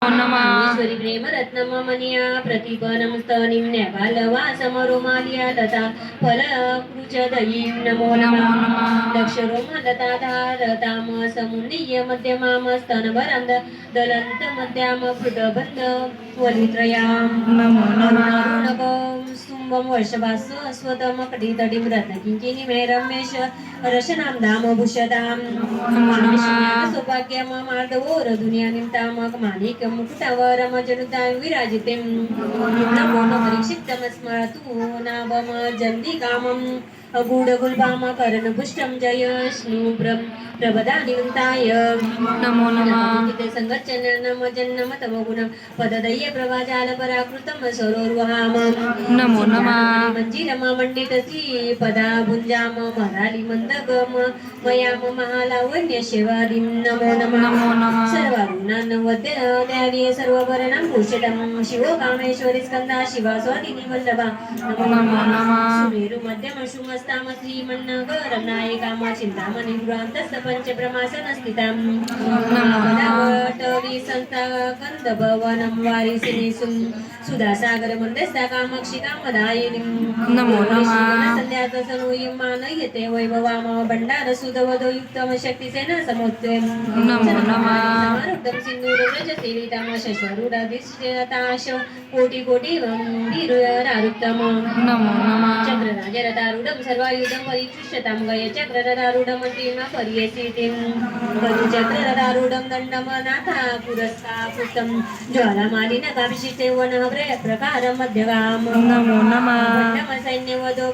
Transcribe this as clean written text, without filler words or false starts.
ईश्वरी प्रेम रत्नमनिया प्रतिपनं स्तनिं न्याबालवासमरोमालिया लता फलकृचदयीं नमो नमः दक्षरोमलताधारताम समुन्नीय मध्यमाम स्तनभरं दलन्त मध्याम फुटबन्ध वलित्रयां नमो नमः शुंभं वर्षभास स्वतम कटितटिं रत्नकिंकिनी मे रमेश रशनां धामभूषदां सौभाग्यम मार्दवोर दुनियानिताम माणिक मुकुटावरम जनुतां विराजिते नमो परीक्षितमस्मरतु नावम जन्दिकामं गूढगुल्भाम करणपुष्टं जय स्नुप्रं प्रबदानिवन्ताय नमो नमः संगच्छन नम जन्नम तमगुण पददय्य प्रभाजाल पराकृतम सरोरुहाम नमो नमः मंजिरम मंडित श्री पदा भुंजाम मराली मंदगम मयाम महालावण्य शिवादिं नमो नमः सर्वारुणान वद्यादि सर्ववर्णां भूषितं शिवो कामेश्वरी स्कंदा शिवा स्वादिनी वल्लभा नमो नमः सुमेरु मध्यम शुमस्ताम श्रीमन्नगरं नायिकाम चिन्तामणि दुरान्तस्थ पंचप्रमासन स्थितां नमो नमः संस्था कंदभवनं वारिसिनी सुधासागर मध्यस्था कामाक्षी कामदायिनी नमो नमः संध्यात सनुयी मानयते वैभवाम भंडार सुधवदो युक्तम शक्तिसेना समुत्ते नमो नमः समारुद्धं सिंदूर व्रज सेविताम शश्वरूढाधिष्ठिताश कोटि कोटि वीरारुत्तम नमो नमः चक्रराजरथारूढं सर्वायुधं परिचुष्यतां गय चक्ररथारूढं मन्त्रिमा पर्यसितिं चक्ररथारूढं दण्डमनाथा पुरस्कापुष्टं ज्वालामालिनकाभिषिक्ते वनः प्रकारं मध्यगाम नमो नमः सैन्यवदो